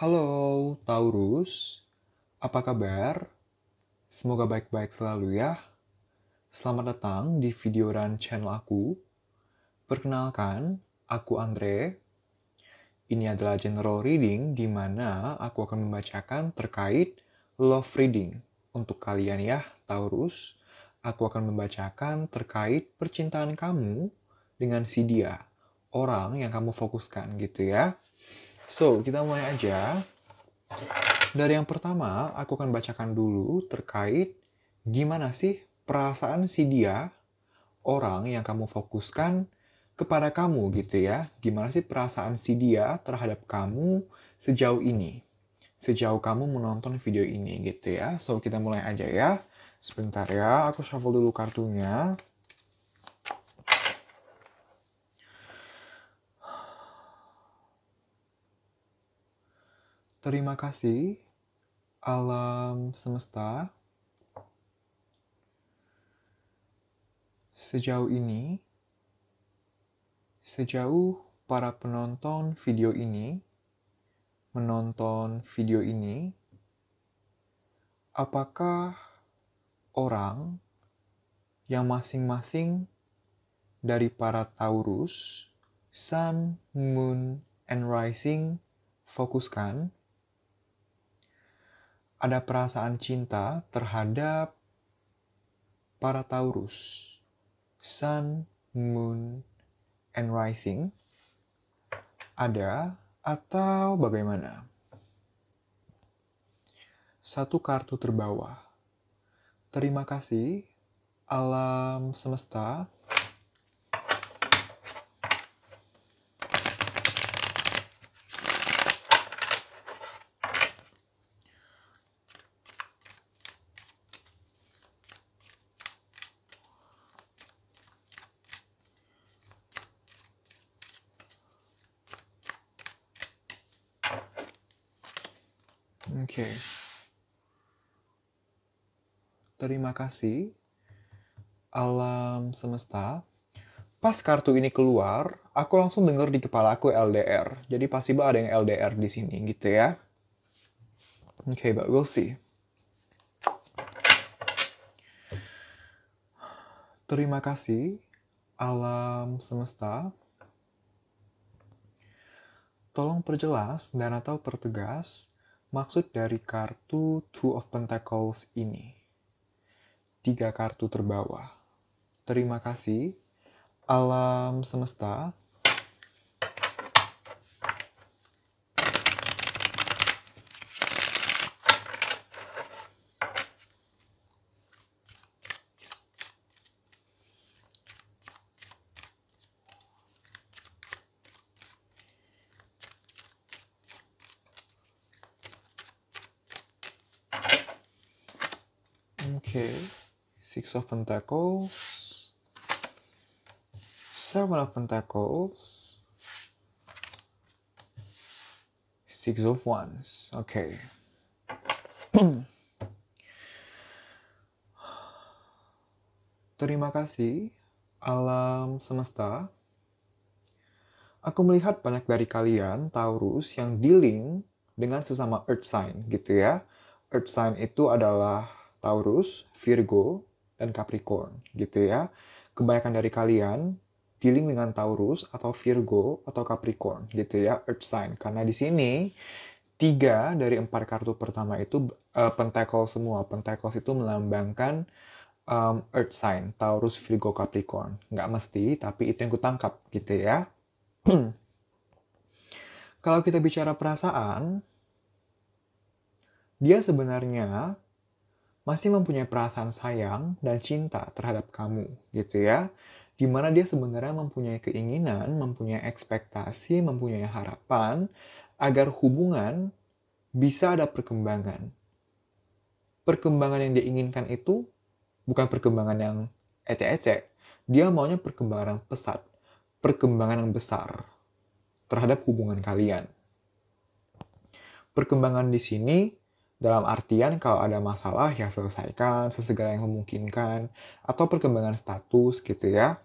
Halo Taurus, apa kabar? Semoga baik-baik selalu ya. Selamat datang di video dan channel aku. Perkenalkan, aku Andre. Ini adalah general reading di mana aku akan membacakan terkait love reading. Untuk kalian ya, Taurus, aku akan membacakan terkait percintaan kamu dengan si dia, orang yang kamu fokuskan gitu ya. So, kita mulai aja. Dari yang pertama, aku akan bacakan dulu terkait gimana sih perasaan si dia, orang yang kamu fokuskan kepada kamu gitu ya. Gimana sih perasaan si dia terhadap kamu sejauh ini. Sejauh kamu menonton video ini gitu ya. So, kita mulai aja ya. Sebentar ya, aku shuffle dulu kartunya. Terima kasih, alam semesta. Sejauh ini, sejauh para penonton video ini menonton video ini, apakah orang yang masing-masing dari para Taurus, Sun, Moon, and Rising fokuskan ada perasaan cinta terhadap para Taurus, Sun, Moon, and Rising? Ada atau bagaimana? Satu kartu terbawah. Terima kasih, alam semesta. Oke. Terima kasih, alam semesta. Pas kartu ini keluar, aku langsung denger di kepala aku LDR. Jadi pasti ada yang LDR di sini gitu ya. Oke, but we'll see. Terima kasih, alam semesta. Tolong perjelas dan atau pertegas maksud dari kartu Two of Pentacles ini. 3 kartu terbawah. Terima kasih, alam semesta. Okay, 6 of Pentacles, 7 of Pentacles, 6 of Wands. Okay. Terima kasih, alam semesta. Aku melihat banyak dari kalian, Taurus, yang dealing dengan sesama Earth sign gitu ya. Earth sign itu adalah Taurus, Virgo, dan Capricorn gitu ya. Kebanyakan dari kalian dealing dengan Taurus atau Virgo atau Capricorn gitu ya, Earth sign. Karena di sini 3 dari 4 kartu pertama itu pentacle semua. Pentacles itu melambangkan Earth sign, Taurus, Virgo, Capricorn. Nggak mesti, tapi itu yang kutangkap gitu ya. Kalau kita bicara perasaan, dia sebenarnya masih mempunyai perasaan sayang dan cinta terhadap kamu, gitu ya. Dimana dia sebenarnya mempunyai keinginan, mempunyai ekspektasi, mempunyai harapan agar hubungan bisa ada perkembangan. Perkembangan yang dia inginkan itu bukan perkembangan yang ecek-ecek. Dia maunya perkembangan yang pesat, perkembangan yang besar terhadap hubungan kalian. Perkembangan di sini dalam artian kalau ada masalah ya selesaikan sesegera yang memungkinkan, atau perkembangan status gitu ya.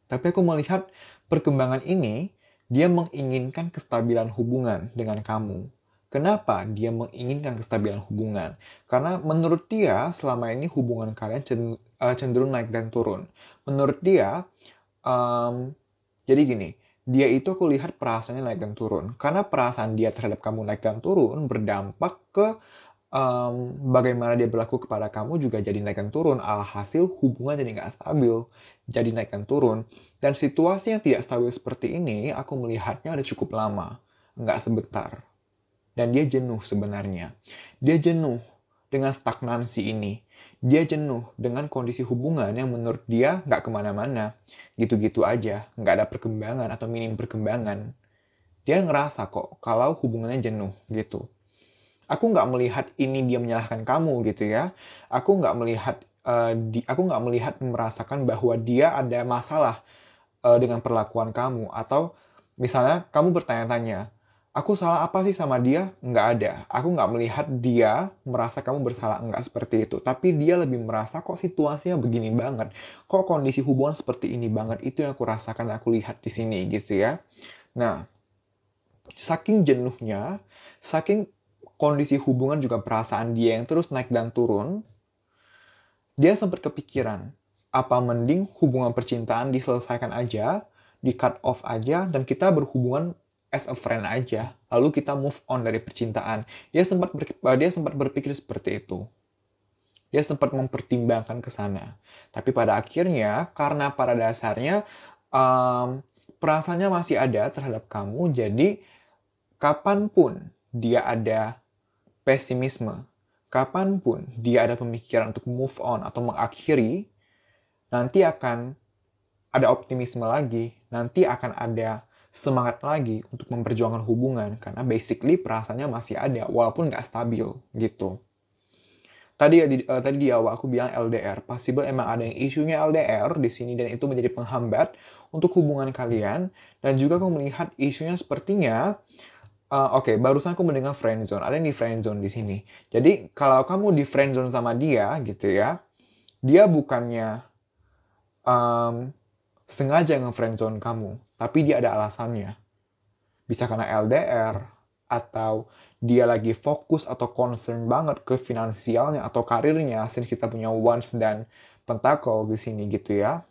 Tapi aku melihat perkembangan ini Dia menginginkan kestabilan hubungan dengan kamu. Kenapa dia menginginkan kestabilan hubungan? Karena menurut dia selama ini hubungan kalian cenderung naik dan turun. Menurut dia, jadi gini, dia itu aku lihat perasaannya naik dan turun. Karena perasaan dia terhadap kamu naik dan turun berdampak ke bagaimana dia berlaku kepada kamu juga jadi naik dan turun. Alhasil hubungan jadi nggak stabil, jadi naik dan turun. Dan situasi yang tidak stabil seperti ini, aku melihatnya udah cukup lama, nggak sebentar. Dan dia jenuh sebenarnya. Dia jenuh dengan stagnansi ini. Dia jenuh dengan kondisi hubungan yang menurut dia nggak kemana-mana. Gitu-gitu aja, nggak ada perkembangan atau minim perkembangan. Dia ngerasa kok kalau hubungannya jenuh gitu. Aku nggak melihat ini dia menyalahkan kamu gitu ya. Aku nggak melihat merasakan bahwa dia ada masalah dengan perlakuan kamu. Atau misalnya kamu bertanya-tanya, aku salah apa sih sama dia? Nggak ada. Aku nggak melihat dia merasa kamu bersalah. Nggak seperti itu. Tapi dia lebih merasa kok situasinya begini banget. Kok kondisi hubungan seperti ini banget. Itu yang aku rasakan, aku lihat di sini gitu ya. Nah, saking jenuhnya, saking kondisi hubungan juga perasaan dia yang terus naik dan turun, dia sempat kepikiran, apa mending hubungan percintaan diselesaikan aja, di cut off aja, dan kita berhubungan as a friend aja. Lalu kita move on dari percintaan. Dia sempat berpikir seperti itu. Dia sempat mempertimbangkan ke sana. Tapi pada akhirnya, karena pada dasarnya perasaannya masih ada terhadap kamu, jadi kapanpun dia ada pesimisme, kapanpun dia ada pemikiran untuk move on atau mengakhiri, nanti akan ada optimisme lagi, nanti akan ada semangat lagi untuk memperjuangkan hubungan, karena basically perasaannya masih ada, walaupun nggak stabil, gitu. Tadi di awal aku bilang LDR, possible emang ada yang isunya LDR di sini dan itu menjadi penghambat untuk hubungan kalian. Dan juga aku melihat isunya sepertinya Oke, barusan aku mendengar friendzone. Ada yang di friendzone di sini. Jadi, kalau kamu di friendzone sama dia, gitu ya, dia bukannya sengaja nge-friendzone kamu, tapi dia ada alasannya. Bisa karena LDR, atau dia lagi fokus atau concern banget ke finansialnya atau karirnya, since kita punya Wands dan Pentacle di sini, gitu ya.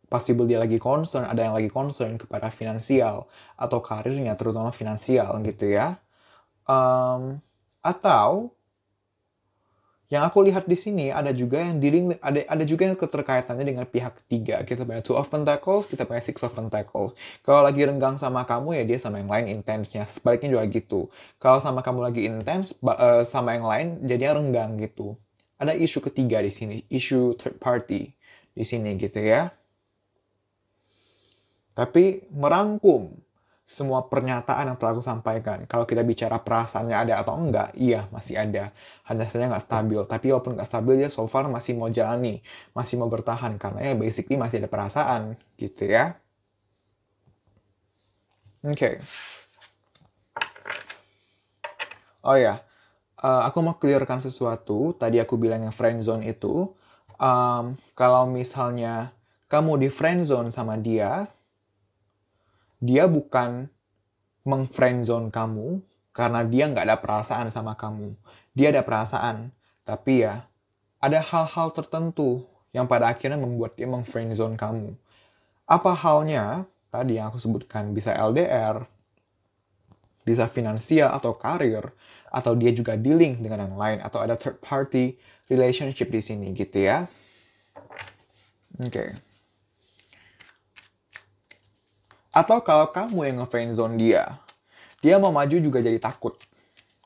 Possible dia lagi concern, ada yang lagi concern kepada finansial atau karirnya, terutama finansial gitu ya. Atau yang aku lihat di sini ada juga yang ada juga yang keterkaitannya dengan pihak ketiga. Kita punya Two of Pentacles, kita punya Six of Pentacles. Kalau lagi renggang sama kamu ya dia sama yang lain intensnya. Sebaliknya juga gitu. Kalau sama kamu lagi intens sama yang lain jadinya renggang gitu. Ada isu ketiga di sini, isu third party di sini gitu ya. Tapi merangkum semua pernyataan yang telah aku sampaikan. Kalau kita bicara perasaannya ada atau enggak, iya masih ada. Hanya saja nggak stabil. Tapi walaupun nggak stabil, dia so far masih mau jalani. Masih mau bertahan. Karena ya basically masih ada perasaan. Gitu ya. Oke. Oh ya. Aku mau clearkan sesuatu. Tadi aku bilang yang friendzone itu. Kalau misalnya kamu di friendzone sama dia bukan meng-friendzone kamu karena dia nggak ada perasaan sama kamu. Dia ada perasaan, tapi ya ada hal-hal tertentu yang pada akhirnya membuat dia meng-friendzone kamu. Apa halnya? Tadi yang aku sebutkan, bisa LDR, bisa finansial atau karir, atau dia juga dealing dengan yang lain, atau ada third party relationship di sini gitu ya. Oke. Atau kalau kamu yang nge-friendzone dia mau maju juga jadi takut.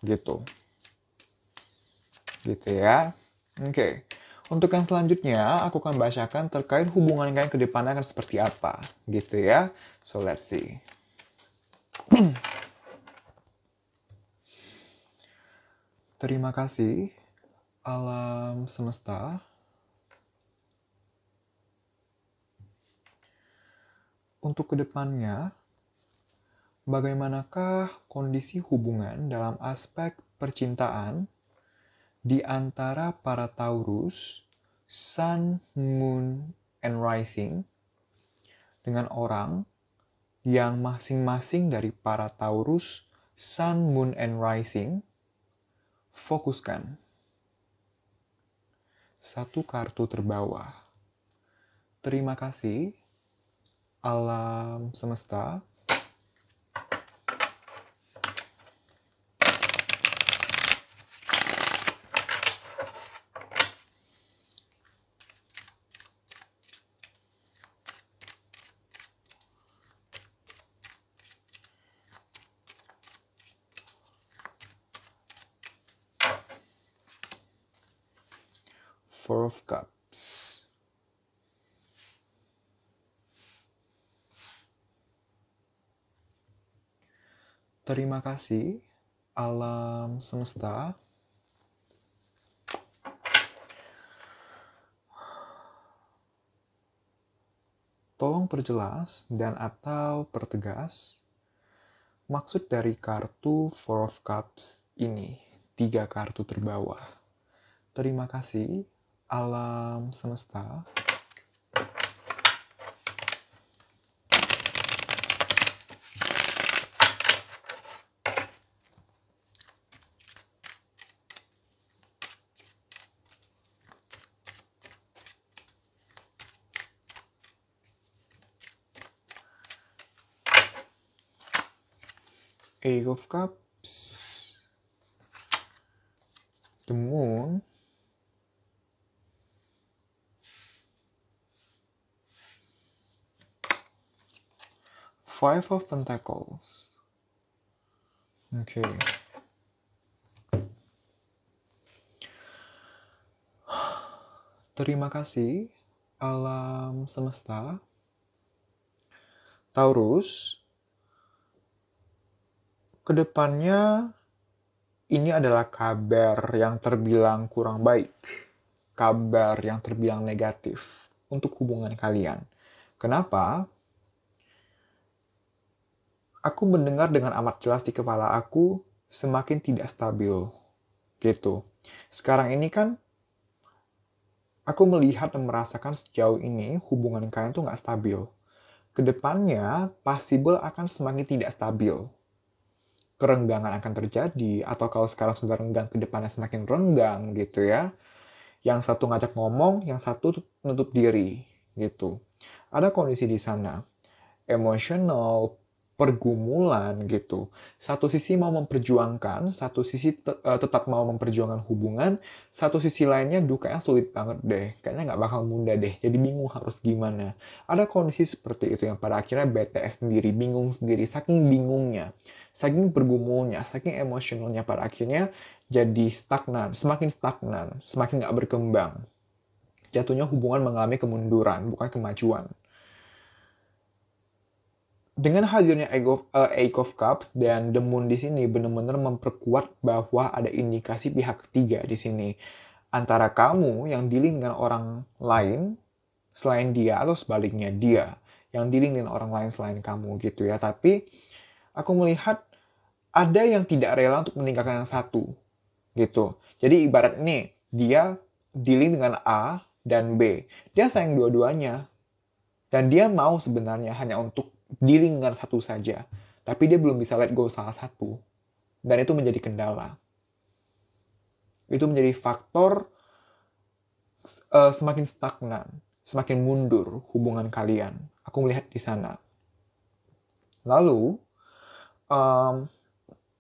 Gitu. Gitu ya. Oke. Untuk yang selanjutnya, aku akan bacakan terkait hubungan kalian ke depannya akan seperti apa. Gitu ya. So, let's see. Terima kasih, alam semesta. Untuk kedepannya, bagaimanakah kondisi hubungan dalam aspek percintaan di antara para Taurus, Sun, Moon, and Rising dengan orang yang masing-masing dari para Taurus, Sun, Moon, and Rising, fokuskan satu kartu terbawah. Terima kasih, alam semesta. Four of Cups. Terima kasih, alam semesta. Tolong perjelas dan atau pertegas maksud dari kartu Four of Cups ini, 3 kartu terbawah. Terima kasih, alam semesta. Eight of Cups, the Moon, Five of Pentacles. Oke. Terima kasih, alam semesta. Taurus, kedepannya ini adalah kabar yang terbilang kurang baik. Kabar yang terbilang negatif untuk hubungan kalian. Kenapa? Aku mendengar dengan amat jelas di kepala aku semakin tidak stabil. Gitu. Sekarang ini kan aku melihat dan merasakan sejauh ini hubungan kalian tuh nggak stabil. Kedepannya possible akan semakin tidak stabil. Kerenggangan akan terjadi, atau kalau sekarang sudah renggang, kedepannya semakin renggang gitu ya. Yang satu ngajak ngomong, yang satu menutup diri gitu. Ada kondisi di sana. Emosional, pergumulan gitu. Satu sisi mau memperjuangkan, satu sisi tetap mau memperjuangkan hubungan, satu sisi lainnya kayaknya sulit banget deh. Kayaknya nggak bakal mudah deh, jadi bingung harus gimana. Ada kondisi seperti itu yang pada akhirnya BTS sendiri, bingung sendiri, saking bingungnya, saking bergumulnya, saking emosionalnya pada akhirnya jadi stagnan, semakin nggak berkembang. Jatuhnya hubungan mengalami kemunduran, bukan kemajuan. Dengan hadirnya Eight of Cups dan The Moon di sini benar-benar memperkuat bahwa ada indikasi pihak ketiga di sini. Antara kamu yang dealing dengan orang lain selain dia, atau sebaliknya dia yang dealing dengan orang lain selain kamu gitu ya. Tapi aku melihat ada yang tidak rela untuk meninggalkan yang satu gitu. Jadi ibarat ini dia dealing dengan A dan B. Dia sayang dua-duanya. Dan dia mau sebenarnya hanya untuk dealing dengan satu saja. Tapi dia belum bisa let go salah satu. Dan itu menjadi kendala. Itu menjadi faktor semakin stagnan, semakin mundur hubungan kalian. Aku melihat di sana. Lalu,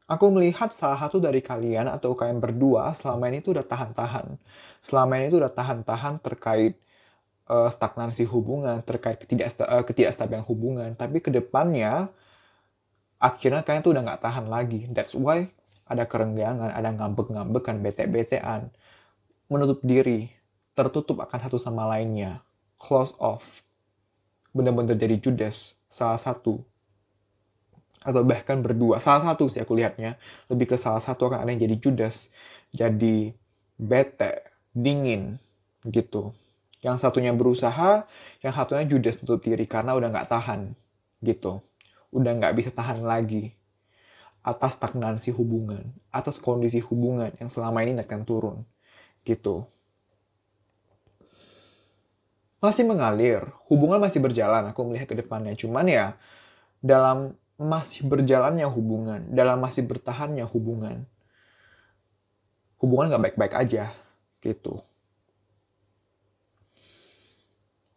aku melihat salah satu dari kalian atau kalian berdua selama ini tuh udah tahan-tahan. Selama ini tuh udah tahan-tahan terkait stagnansi hubungan, terkait ketidakstabilan hubungan. Tapi kedepannya, akhirnya kalian tuh udah nggak tahan lagi. That's why ada kerenggangan, ada ngambek-ngambekan, bete-betean. Menutup diri, tertutup akan satu sama lainnya. Close off. Benar-benar jadi Judas, salah satu. Atau bahkan berdua. Salah satu sih aku lihatnya. Lebih ke salah satu akan ada yang jadi Judas. Jadi bete, dingin, gitu. Yang satunya berusaha, yang satunya Judas tutup diri karena udah nggak tahan. Gitu. Udah nggak bisa tahan lagi. Atas stagnansi hubungan. Atas kondisi hubungan yang selama ini naik dan turun. Gitu. Masih mengalir. Hubungan masih berjalan. Aku melihat ke depannya. Cuman ya, dalam masih berjalannya hubungan, dalam masih bertahannya hubungan. Hubungan nggak baik-baik aja, gitu.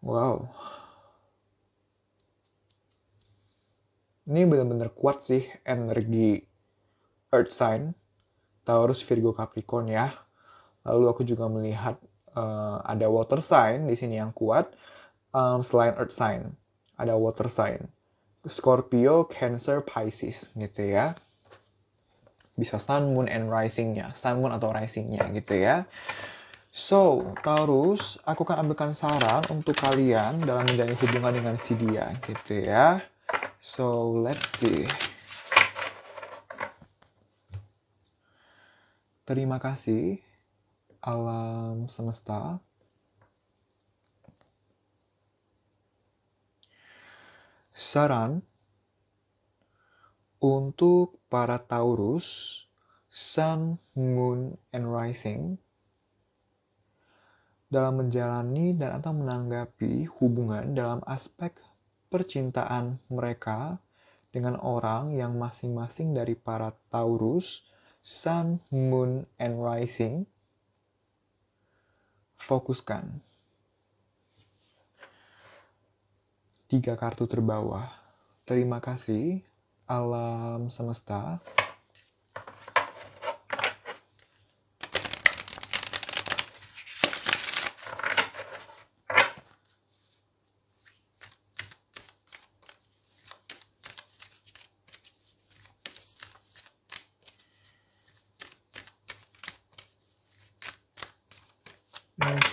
Wow. Ini benar-benar kuat sih energi Earth sign, Taurus, Virgo, Capricorn ya. Lalu aku juga melihat ada water sign di sini yang kuat. Selain Earth sign, ada water sign. Scorpio, Cancer, Pisces gitu ya. Bisa Sun, Moon, and Rising-nya. Sun, Moon, atau Rising-nya gitu ya. So, Taurus, aku akan ambilkan saran untuk kalian dalam menjalani hubungan dengan si dia gitu ya. So, let's see. Terima kasih, alam semesta. Saran untuk para Taurus, Sun, Moon, and Rising dalam menjalani dan atau menanggapi hubungan dalam aspek percintaan mereka dengan orang yang masing-masing dari para Taurus, Sun, Moon, and Rising fokuskan 3 kartu terbawah. Terima kasih, alam semesta.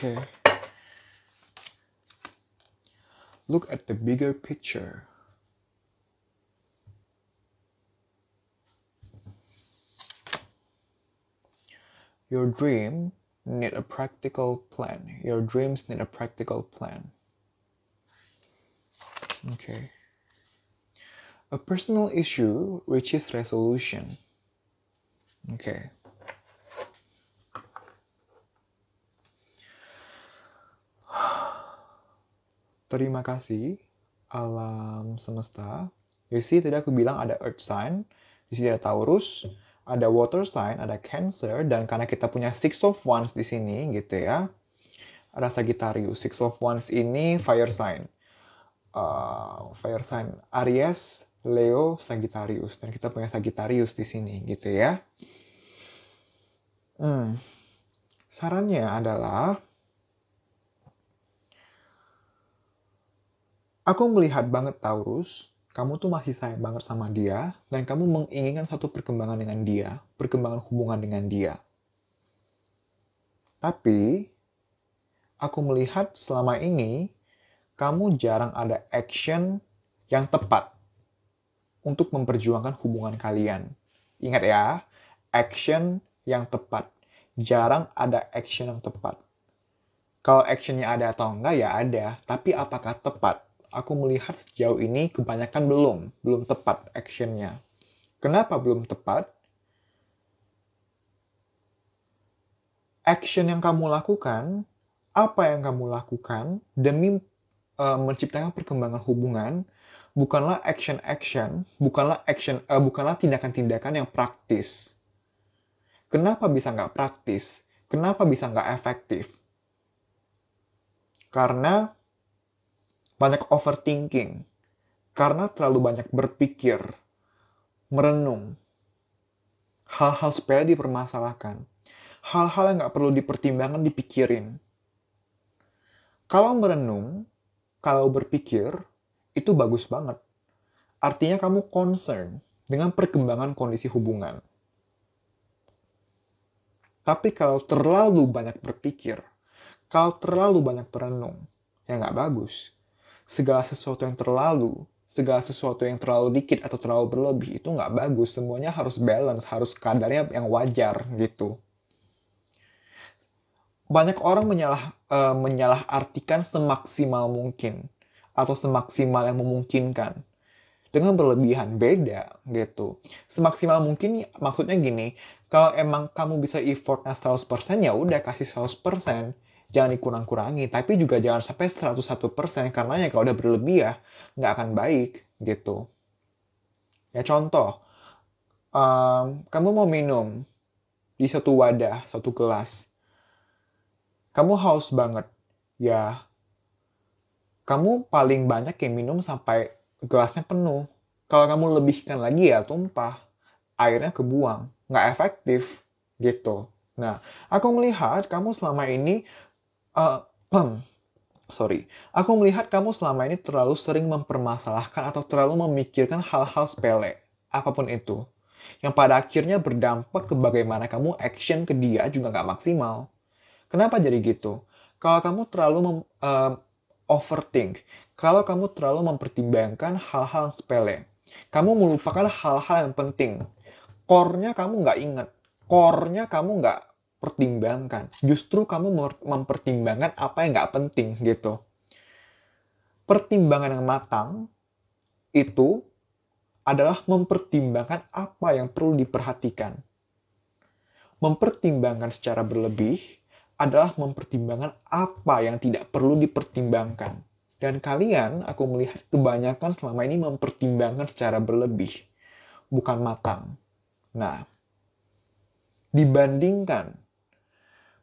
Okay. Look at the bigger picture. Your dream need a practical plan. Your dreams need a practical plan. Okay. A personal issue reaches resolution. Okay. Terima kasih, alam semesta. You see, tadi aku bilang ada Earth sign, di sini ada Taurus, ada Water sign, ada Cancer, dan karena kita punya Six of Wands di sini, gitu ya, ada Sagittarius. Six of Wands ini fire sign. Fire sign Aries, Leo, Sagittarius, dan kita punya Sagittarius di sini, gitu ya. Sarannya adalah aku melihat banget Taurus, kamu tuh masih sayang banget sama dia, dan kamu menginginkan satu perkembangan dengan dia, perkembangan hubungan dengan dia. Tapi, aku melihat selama ini, kamu jarang ada action yang tepat untuk memperjuangkan hubungan kalian. Ingat ya, action yang tepat. Jarang ada action yang tepat. Kalau actionnya ada atau enggak, ya ada. Tapi apakah tepat? Aku melihat sejauh ini kebanyakan belum tepat actionnya. Kenapa belum tepat? Action yang kamu lakukan, apa yang kamu lakukan demi menciptakan perkembangan hubungan, bukanlah action-action, bukanlah tindakan-tindakan yang praktis. Kenapa bisa nggak praktis? Kenapa bisa nggak efektif? Karena banyak overthinking, karena terlalu banyak berpikir, merenung, hal-hal sepele dipermasalahkan, hal-hal yang nggak perlu dipertimbangkan dipikirin. Kalau merenung, kalau berpikir, itu bagus banget. Artinya kamu concern dengan perkembangan kondisi hubungan. Tapi kalau terlalu banyak berpikir, kalau terlalu banyak merenung, ya nggak bagus. Segala sesuatu yang terlalu dikit atau terlalu berlebih itu nggak bagus. Semuanya harus balance, harus kadarnya yang wajar gitu. Banyak orang menyalahartikan semaksimal mungkin atau semaksimal yang memungkinkan dengan berlebihan, beda gitu. Semaksimal mungkin maksudnya gini, kalau emang kamu bisa effortnya 100%, ya udah kasih 100%. Jangan dikurang-kurangi, tapi juga jangan sampai 101%, karena ya kalau udah berlebih ya, nggak akan baik, gitu. Ya contoh, kamu mau minum di satu wadah, satu gelas. Kamu haus banget. Ya, kamu paling banyak yang minum sampai gelasnya penuh. Kalau kamu lebihkan lagi ya tumpah. Airnya kebuang. Nggak efektif. Gitu. Nah, aku melihat kamu selama ini... Uh, sorry. Aku melihat kamu selama ini terlalu sering mempermasalahkan atau terlalu memikirkan hal-hal sepele. Apapun itu. Yang pada akhirnya berdampak ke bagaimana kamu action ke dia juga nggak maksimal. Kenapa jadi gitu? Kalau kamu terlalu overthink, kalau kamu terlalu mempertimbangkan hal-hal sepele, kamu melupakan hal-hal yang penting. Core-nya kamu nggak ingat, core-nya kamu nggak pertimbangkan. Justru kamu mempertimbangkan apa yang nggak penting gitu. Pertimbangan yang matang itu adalah mempertimbangkan apa yang perlu diperhatikan. Mempertimbangkan secara berlebih adalah mempertimbangkan apa yang tidak perlu dipertimbangkan. Dan kalian, aku melihat kebanyakan selama ini mempertimbangkan secara berlebih, bukan matang. Nah, dibandingkan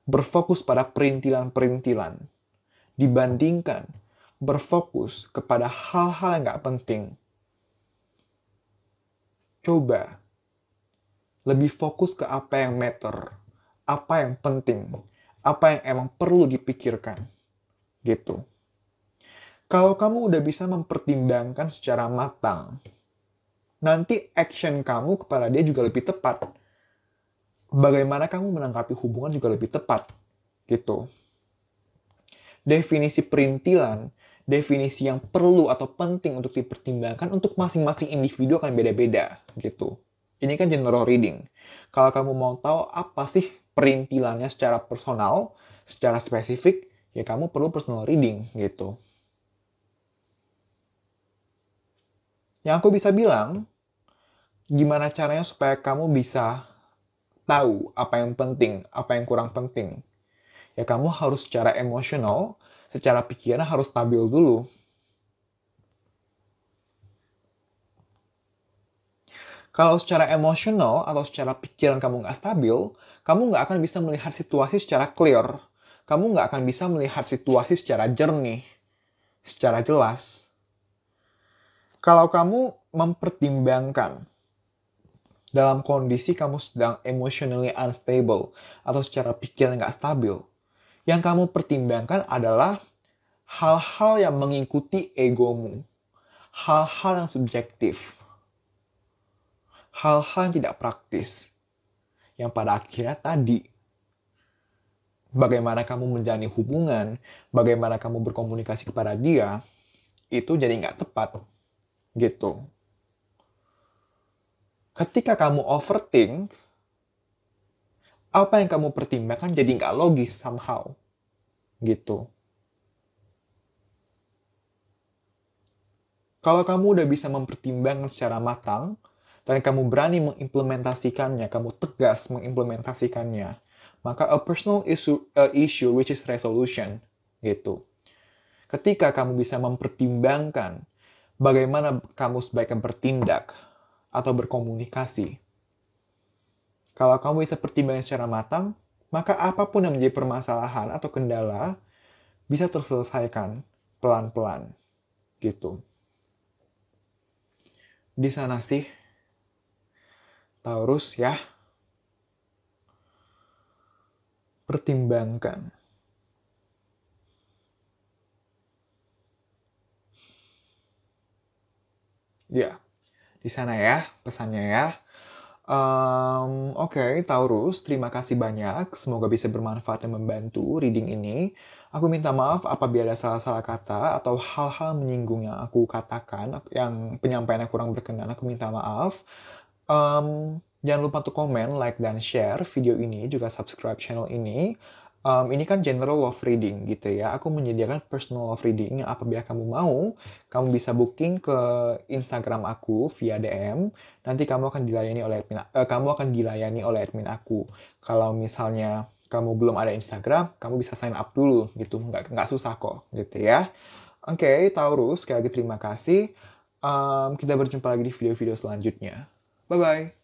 berfokus pada perintilan-perintilan, dibandingkan berfokus kepada hal-hal yang gak penting, coba lebih fokus ke apa yang matter, apa yang penting, apa yang emang perlu dipikirkan. Gitu. Kalau kamu udah bisa mempertimbangkan secara matang, nanti action kamu kepada dia juga lebih tepat. Bagaimana kamu menanggapi hubungan juga lebih tepat. Gitu. Definisi perintilan, definisi yang perlu atau penting untuk dipertimbangkan untuk masing-masing individu akan beda-beda. Gitu. Ini kan general reading. Kalau kamu mau tahu apa sih perintilannya secara personal, secara spesifik, ya kamu perlu personal reading gitu. Yang aku bisa bilang, gimana caranya supaya kamu bisa tahu apa yang penting, apa yang kurang penting. Ya kamu harus secara emosional, secara pikiran harus stabil dulu. Kalau secara emosional atau secara pikiran kamu nggak stabil, kamu nggak akan bisa melihat situasi secara clear. Kamu nggak akan bisa melihat situasi secara jernih, secara jelas. Kalau kamu mempertimbangkan dalam kondisi kamu sedang emotionally unstable atau secara pikiran nggak stabil, yang kamu pertimbangkan adalah hal-hal yang mengikuti egomu, hal-hal yang subjektif, hal-hal yang tidak praktis, yang pada akhirnya tadi, bagaimana kamu menjalani hubungan, bagaimana kamu berkomunikasi kepada dia, itu jadi nggak tepat. Gitu. Ketika kamu overthink, apa yang kamu pertimbangkan jadi nggak logis somehow. Gitu. Kalau kamu udah bisa mempertimbangkan secara matang, dan kamu berani mengimplementasikannya, kamu tegas mengimplementasikannya, maka a personal issue which is resolution. Gitu. Ketika kamu bisa mempertimbangkan bagaimana kamu sebaiknya bertindak atau berkomunikasi. Kalau kamu bisa pertimbangkan secara matang, maka apapun yang menjadi permasalahan atau kendala bisa terselesaikan pelan-pelan. Gitu. Di sana sih, Taurus ya, pertimbangkan. Ya, di sana ya pesannya ya. Oke, Taurus, terima kasih banyak. Semoga bisa bermanfaat dan membantu reading ini. Aku minta maaf apabila ada salah-salah kata atau hal-hal menyinggung yang aku katakan, yang penyampaiannya kurang berkenan, aku minta maaf. Jangan lupa untuk komen, like, dan share video ini, juga subscribe channel ini. Ini kan general love reading gitu ya. Aku menyediakan personal love reading yang apabila kamu mau, kamu bisa booking ke Instagram aku via DM. Nanti kamu akan dilayani oleh admin aku. Kalau misalnya kamu belum ada Instagram, kamu bisa sign up dulu gitu. Nggak susah kok gitu ya. Oke, Taurus, sekali lagi terima kasih. Kita berjumpa lagi di video-video selanjutnya. Bye-bye.